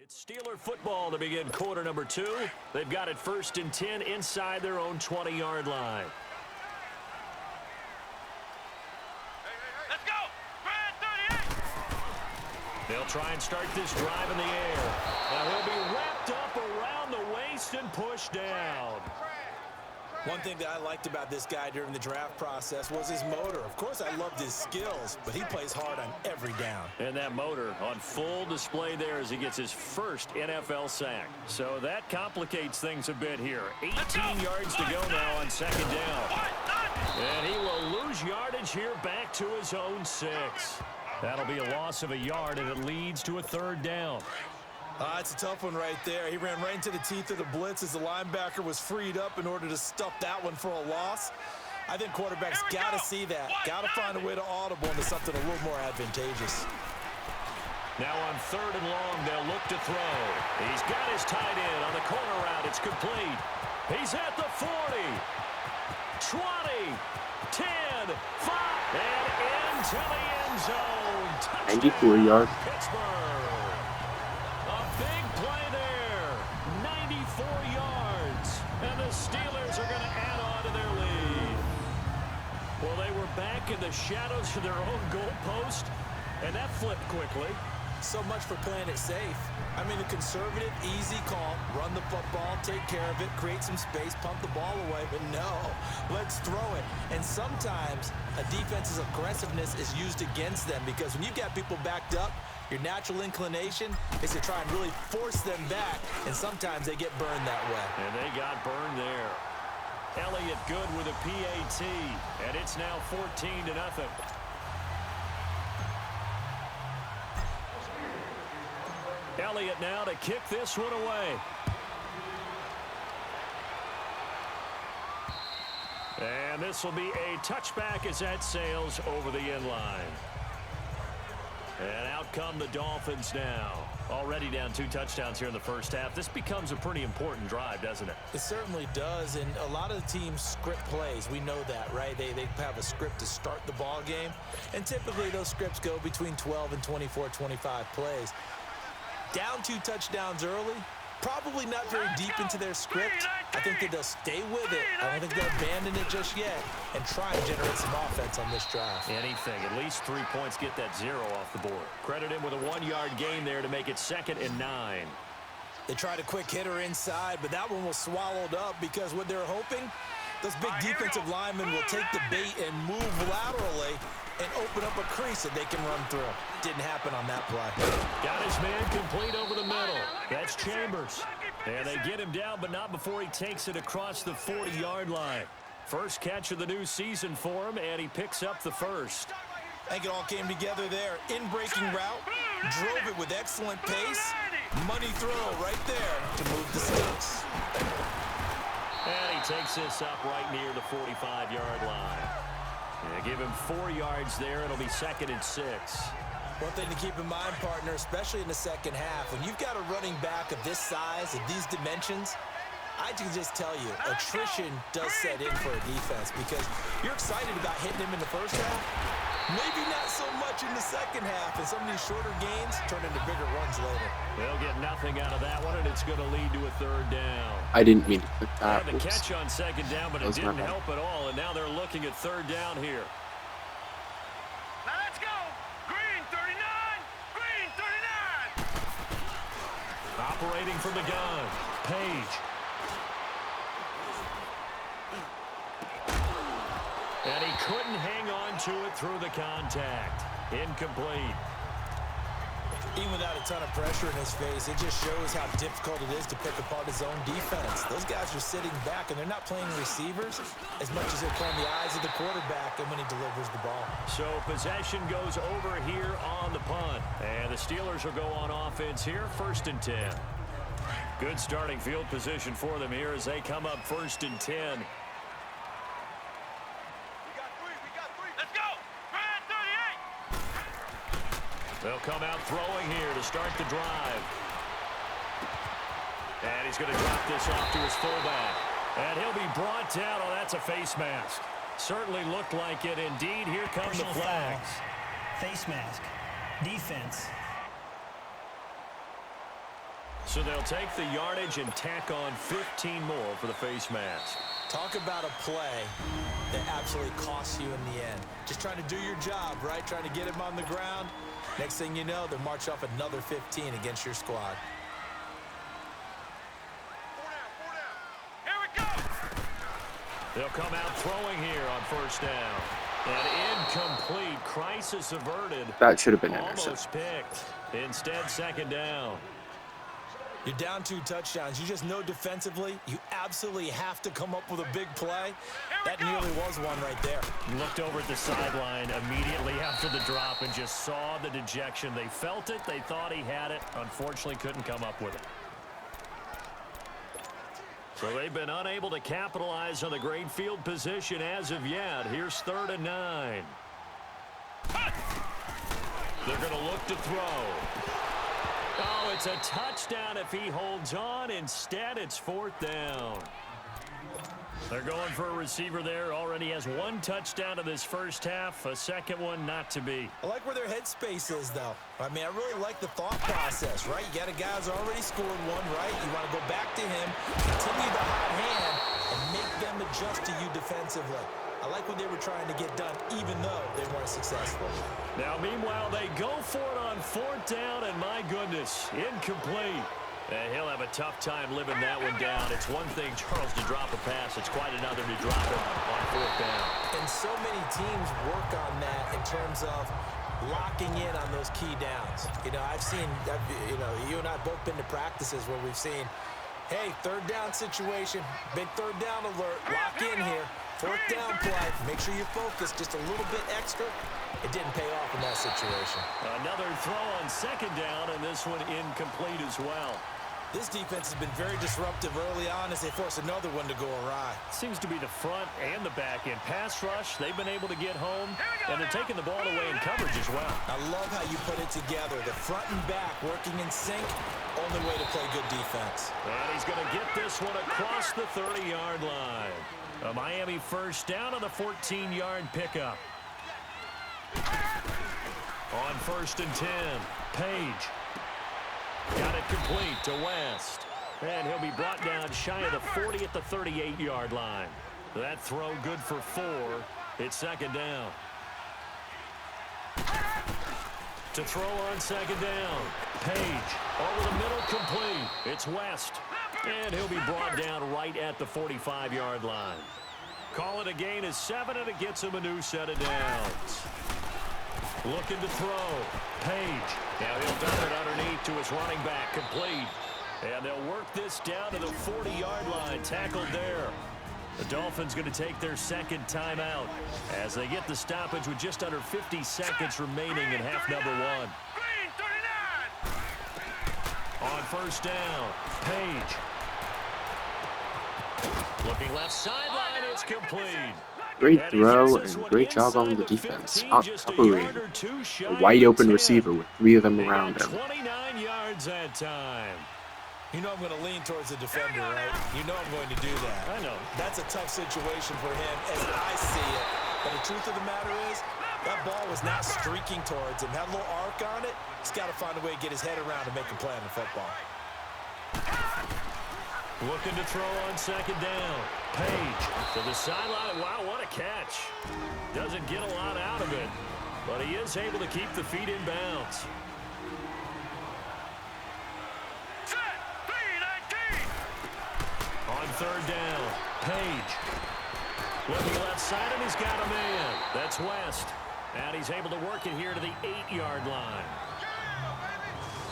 It's Steeler football to begin quarter number 2. They've got it 1st and 10 inside their own 20-yard line. Let's go! 38! They'll try and start this drive in the air. Now he'll be wrapped up around the waist and pushed down. One thing that I liked about this guy during the draft process was his motor. Of course, I loved his skills, but he plays hard on every down. And that motor on full display there as he gets his first NFL sack. So that complicates things a bit here. 18 yards to go now on 2nd down. And he will lose yardage here back to his own 6. That'll be a loss of a yard, and it leads to a 3rd down. It's a tough one right there. He ran right into the teeth of the blitz as the linebacker was freed up in order to stuff that one for a loss. I think quarterbacks got to see that. Got to find a way to audible into something a little more advantageous. Now on 3rd and long, they'll look to throw. He's got his tight end on the corner route. It's complete. He's at the 40, 20, 10, 5, and into the end zone. Touchdown, 94 yards. Pittsburgh. A big play there. 94 yards. And the Steelers are going to add on to their lead. Well, they were back in the shadows of their own goal post, and that flipped quickly. So much for playing it safe. I mean, the conservative, easy call, run the football, take care of it, create some space, pump the ball away, but no, let's throw it. And sometimes a defense's aggressiveness is used against them because when you've got people backed up, your natural inclination is to try and really force them back, and sometimes they get burned that way. And they got burned there. Elliott good with a PAT, and it's now 14-0. Elliott now to kick this one away. And this will be a touchback as that sails over the end line. And out come the Dolphins now. Already down 2 touchdowns here in the first half. This becomes a pretty important drive, doesn't it? It certainly does, and a lot of the teams script plays. We know that, right? They have a script to start the ball game, and typically those scripts go between 12 and 24, 25 plays. Down 2 touchdowns early, probably not very deep into their script. I think that they'll stay with it. I don't think they'll abandon it just yet and try and generate some offense on this drive. Anything. At least 3 points, get that 0 off the board. Credit him with a 1-yard gain there to make it 2nd and 9. They tried a quick hitter inside, but that one was swallowed up because what they're hoping, those big defensive linemen will take the bait and move laterally and open up a crease that they can run through. Didn't happen on that play. Got his man complete over the middle. That's Chambers. And they get him down, but not before he takes it across the 40-yard line. First catch of the new season for him, and he picks up the first. I think it all came together there. In-breaking route, drove it with excellent pace. Money throw right there to move the sticks. And he takes this up right near the 45-yard line. And give him 4 yards there. It'll be 2nd and 6. One thing to keep in mind, partner, especially in the second half, when you've got a running back of this size, of these dimensions, I can just tell you, attrition does set in for a defense because you're excited about hitting him in the first half. Maybe not so much in the second half, and some of these shorter gains turn into bigger runs later. They'll get nothing out of that one, and it's going to lead to a 3rd down. I didn't mean to click that. Had the catch on 2nd down, but it didn't help at all, and now they're looking at 3rd down here. Now let's go! Green 39! Green 39! Operating from the gun, Page. And he couldn't hang on to it through the contact. Incomplete. Even without a ton of pressure in his face, it just shows how difficult it is to pick apart his own defense. Those guys are sitting back, and they're not playing receivers as much as they're playing the eyes of the quarterback and when he delivers the ball. So possession goes over here on the punt. And the Steelers will go on offense here, 1st and 10. Good starting field position for them here as they come up 1st and 10. Let's go! Green 38! They'll come out throwing here to start the drive. And he's going to drop this off to his fullback. And he'll be brought down. Oh, that's a face mask. Certainly looked like it. Indeed, here come the flags. Face mask. Defense. So they'll take the yardage and tack on 15 more for the face mask. Talk about a play that absolutely costs you in the end. Just trying to do your job, right? Trying to get him on the ground. Next thing you know, they'll march off another 15 against your squad. Here we go. They'll come out throwing here on first down. And incomplete. Crisis averted. That should have been Almost intercepted. picked. Instead, second down. You're down 2 touchdowns. You just know defensively, you absolutely have to come up with a big play. That nearly was one right there. Looked over at the sideline immediately after the drop and just saw the dejection. They felt it. They thought he had it. Unfortunately, couldn't come up with it. So they've been unable to capitalize on the great field position as of yet. Here's 3rd and 9. They're going to look to throw. Oh, it's a touchdown if he holds on. Instead, it's 4th down. They're going for a receiver there. Already has 1 touchdown in this first half. A second one not to be. I like where their headspace is, though. I mean, I really like the thought process, right? You got a guy who's already scored 1, right? You want to go back to him, continue the hot hand, and make them adjust to you defensively. I like what they were trying to get done, even though they weren't successful. Now, meanwhile, they go for it on 4th down, and my goodness, incomplete. And he'll have a tough time living that one down. It's one thing, Charles, to drop a pass. It's quite another to drop it on 4th down. And so many teams work on that in terms of locking in on those key downs. You know, you and I have both been to practices where we've seen, hey, 3rd down situation, big 3rd down alert, lock in here. 4th down play, make sure you're focused just a little bit extra. It didn't pay off in that situation. Another throw on 2nd down, and this one incomplete as well. This defense has been very disruptive early on as they force another one to go awry. Seems to be the front and the back end. Pass rush, they've been able to get home, and they're taking the ball away in coverage as well. I love how you put it together. The front and back working in sync, only way to play good defense. And he's going to get this one across the 30-yard line. A Miami first down on the 14-yard pickup. On 1st and 10, Page. Got it complete to West. And he'll be brought down shy of the 40 at the 38-yard line. That throw good for 4. It's 2nd down. To throw on 2nd down, Page. Over the middle, complete. It's West. And he'll be brought down right at the 45-yard line. Call it a gain of 7, and it gets him a new set of downs. Looking to throw. Page. Now he'll dump it underneath to his running back. Complete. And they'll work this down to the 40-yard line. Tackled there. The Dolphins going to take their 2nd timeout as they get the stoppage with just under 50 seconds remaining in half number 1. On 1st down, Page. Looking left sideline, it's complete. Great throw and great job on the defense. Operating a wide open receiver with 3 of them around him. 29 yards that time. You know I'm going to lean towards the defender, right? You know I'm going to do that. I know. That's a tough situation for him as I see it. But the truth of the matter is, that ball was not streaking towards him. Had a little arc on it. He's got to find a way to get his head around and make a play on the football. Looking to throw on 2nd down. Page to the sideline. Wow, what a catch. Doesn't get a lot out of it, but he is able to keep the feet in bounds. On 3rd down, Page. Looking left side, and he's got a man. That's West. And he's able to work it here to the 8-yard line.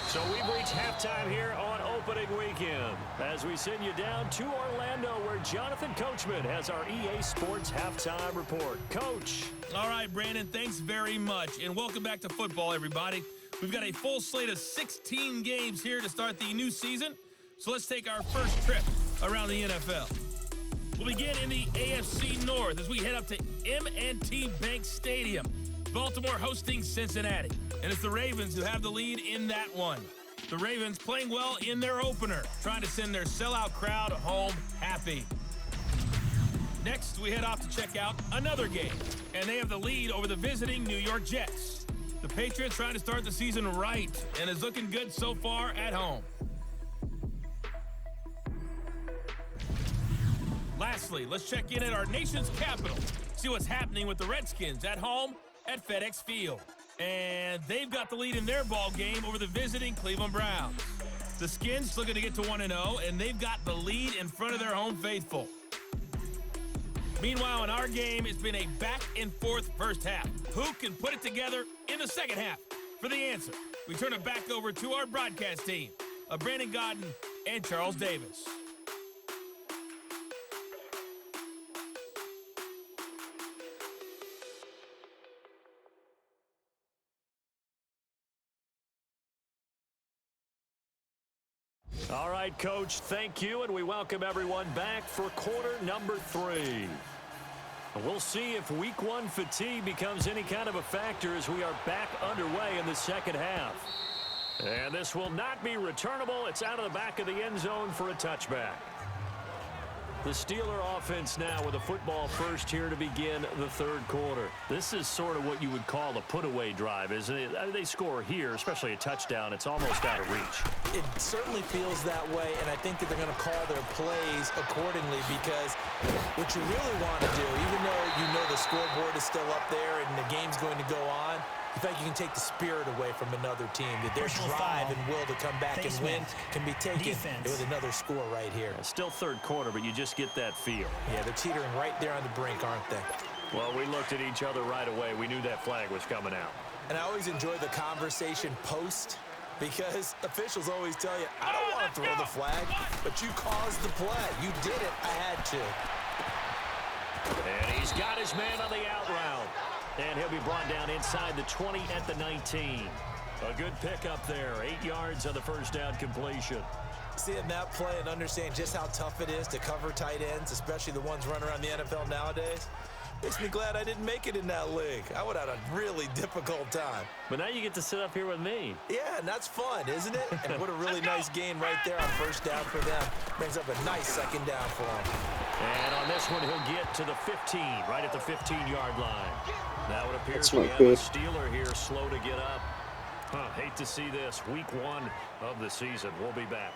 So we've reached halftime here on opening weekend as we send you down to Orlando where Jonathan Coachman has our EA Sports halftime report. Coach. All right, Brandon, thanks very much. And welcome back to football, everybody. We've got a full slate of 16 games here to start the new season. So let's take our first trip around the NFL. We'll begin in the AFC North as we head up to M&T Bank Stadium. Baltimore hosting Cincinnati. And it's the Ravens who have the lead in that one. The Ravens playing well in their opener, trying to send their sellout crowd home happy. Next, we head off to check out another game. And they have the lead over the visiting New York Jets. The Patriots trying to start the season right and is looking good so far at home. Lastly, let's check in at our nation's capital. See what's happening with the Redskins at home at FedEx Field. And they've got the lead in their ball game over the visiting Cleveland Browns. The Skins looking to get to 1-0, and they've got the lead in front of their home faithful. Meanwhile, in our game, it's been a back-and-forth first half. Who can put it together in the second half? For the answer, we turn it back over to our broadcast team of Brandon Godden and Charles Davis. All right, Coach, thank you, and we welcome everyone back for quarter number 3. We'll see if week 1 fatigue becomes any kind of a factor as we are back underway in the second half. And this will not be returnable. It's out of the back of the end zone for a touchback. The Steeler offense now with a football first here to begin the third quarter. This is sort of what you would call a put-away drive, isn't it? They score here, especially a touchdown. It's almost out of reach. It certainly feels that way, and I think that they're going to call their plays accordingly because what you really want to do, even though you know the scoreboard is still up there and the game's going to go on, in fact, you can take the spirit away from another team. That their drive and will to come back and win can be taken with another score right here. Still third quarter, but you just get that feel. Yeah, they're teetering right there on the brink, aren't they? Well, we looked at each other right away. We knew that flag was coming out. And I always enjoy the conversation post because officials always tell you, I don't want to throw the flag, but you caused the play. You did it. I had to. And he's got his man on the out route. And he'll be brought down inside the 20 at the 19. A good pickup there. 8 yards on the first down completion. Seeing that play and understand just how tough it is to cover tight ends, especially the ones running around the NFL nowadays, makes me glad I didn't make it in that league. I would have had a really difficult time. But now you get to sit up here with me. Yeah, and that's fun, isn't it? And what a really nice gain right there on first down for them. Brings up a nice second down for them. And on this one, he'll get to the 15, right at the 15-yard line. Now it appears we have good. a Steeler here slow to get up. Hate to see this. Week 1 of the season. We'll be back.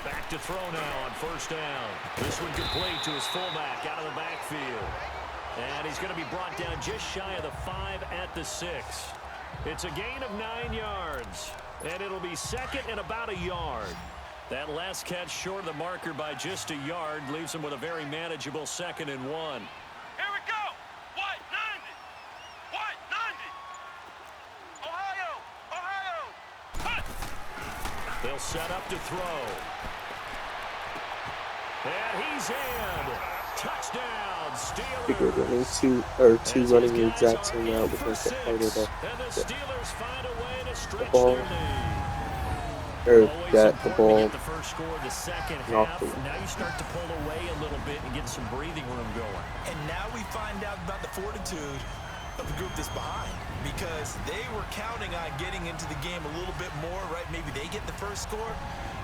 Back to throw now on first down. This one complete to his fullback out of the backfield. And he's going to be brought down just shy of the 5 at the 6. It's a gain of 9 yards. And it'll be second and about a yard. That last catch short of the marker by just a yard leaves him with a very manageable 2nd and 1. Here we go. White 90. White 90. Ohio. Hut. They'll set up to throw. And he's in. Touchdown, Steelers. Figure running two running the exact same route because the harder the ball or that the ball the first score of the second half. half. Now you start to pull away a little bit and get some breathing room going. And now we find out about the fortitude of the group that's behind because they were counting on getting into the game a little bit more, right? Maybe they get the first score.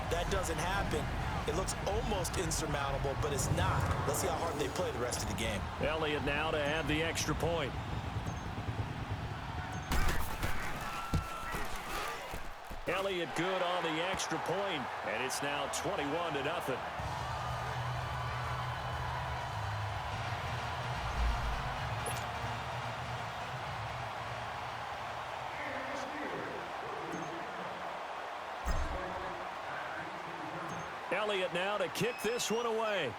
That doesn't happen. It looks almost insurmountable, but it's not. Let's see how hard they play the rest of the game. Elliott now to have the extra point. Elliott good on the extra point, and it's now 21-0. Elliott now to kick this one away.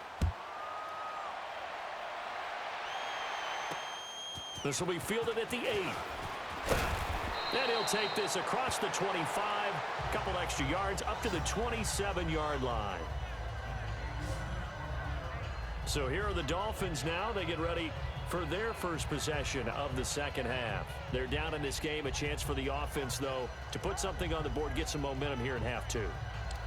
This will be fielded at the 8. And he'll take this across the 25, a couple extra yards up to the 27-yard line. So here are the Dolphins now. They get ready for their first possession of the second half. They're down in this game. A chance for the offense, though, to put something on the board, get some momentum here in half 2.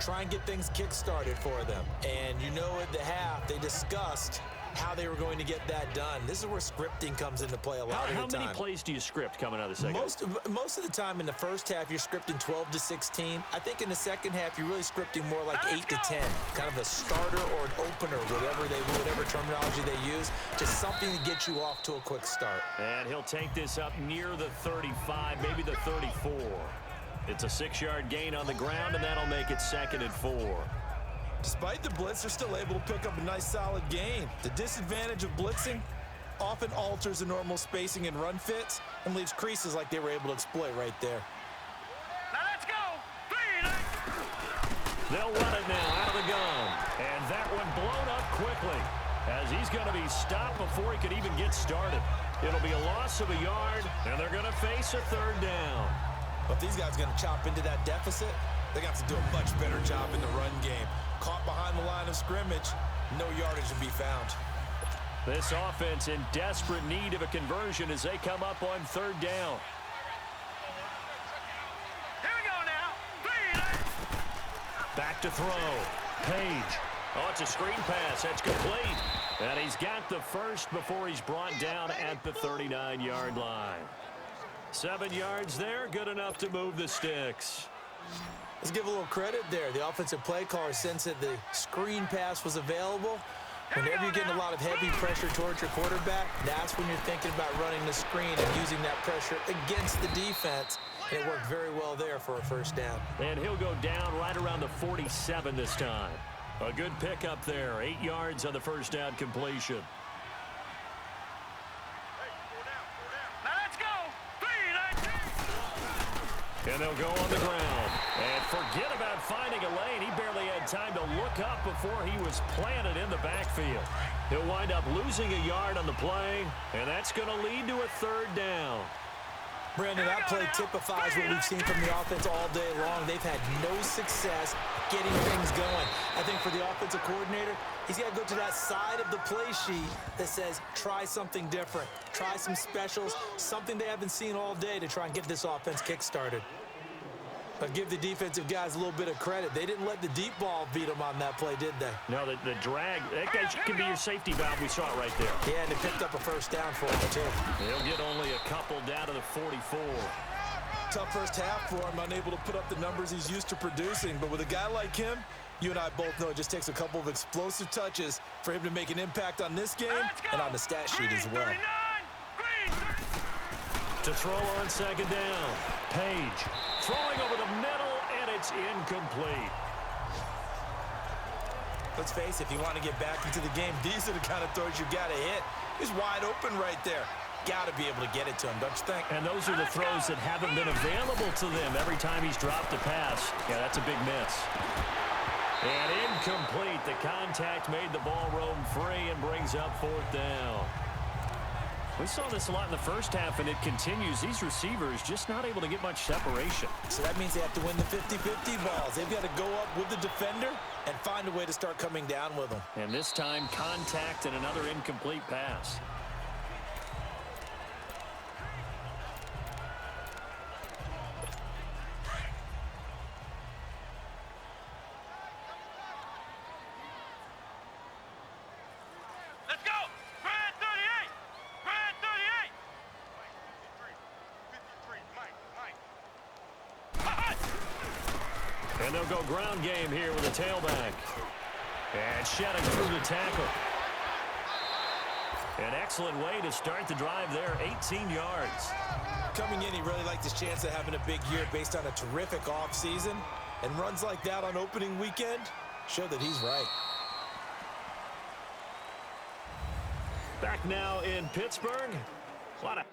Try and get things kick-started for them. And you know at the half, they discussed how they were going to get that done. This is where scripting comes into play a lot of the time. How many plays do you script coming out of the second? Most of the time in the first half, you're scripting 12 to 16. I think in the second half, you're really scripting more like 8 to 10. Kind of a starter or an opener, whatever terminology they use. Just something to get you off to a quick start. And he'll take this up near the 35, maybe the 34. It's a 6-yard gain on the ground, and that'll make it 2nd and 4. Despite the blitz, they're still able to pick up a nice, solid gain. The disadvantage of blitzing often alters the normal spacing and run fits and leaves creases like they were able to exploit right there. Now let's go. 3. They'll run it now out of the gun. And that one blown up quickly as he's going to be stopped before he could even get started. It'll be a loss of a yard, and they're going to face a 3rd down. But these guys are going to chop into that deficit. They got to do a much better job in the run game. Caught behind the line of scrimmage, no yardage to be found. This offense in desperate need of a conversion as they come up on 3rd down. Here we go now. 3. Back to throw. Page. Oh, it's a screen pass. That's complete. And he's got the first before he's brought down at the 39-yard line. 7 yards there, good enough to move the sticks. Let's give a little credit there. The offensive play caller sensed that the screen pass was available. Whenever you're getting a lot of heavy pressure towards your quarterback, that's when you're thinking about running the screen and using that pressure against the defense. And it worked very well there for a 1st down. And he'll go down right around the 47 this time. A good pickup there, 8 yards on the 1st down completion. Now let's go. 3. And they'll go on the ground. And forget about finding a lane. He barely had time to look up before he was planted in the backfield. He'll wind up losing a yard on the play, and that's going to lead to a 3rd down. Brandon, that play typifies what we've seen from the offense all day long. They've had no success getting things going. I think for the offensive coordinator, he's got to go to that side of the play sheet that says, try something different. Try some specials, something they haven't seen all day to try and get this offense kick-started. But give the defensive guys a little bit of credit. They didn't let the deep ball beat them on that play, did they? No, the drag, that guy could be your safety valve. We saw it right there. Yeah, and they picked up a 1st down for him, too. They'll get only a couple down to the 44. Tough 1st half for him, unable to put up the numbers he's used to producing. But with a guy like him, you and I both know it just takes a couple of explosive touches for him to make an impact on this game and on the stat sheet as well. To throw on 2nd down. Page throwing over the middle, and it's incomplete. Let's face it, if you want to get back into the game, these are the kind of throws you got to hit. He's wide open right there. Got to be able to get it to him, don't you think? And those are the throws that haven't been available to them every time he's dropped a pass. Yeah, that's a big miss. And incomplete. The contact made the ball roam free and brings up 4th down. We saw this a lot in the 1st half, and it continues. These receivers just not able to get much separation. So that means they have to win the 50-50 balls. They've got to go up with the defender and find a way to start coming down with them. And this time, contact and another incomplete pass. Let's go. Brad 38. Brad 38. 53. Mike. And they'll go ground game here with a tailback. And shedding through the tackle. An excellent way to start the drive there, 18 yards. Coming in, he really liked his chance of having a big year based on a terrific offseason. And runs like that on opening weekend show that he's right. Back now in Pittsburgh. A lot of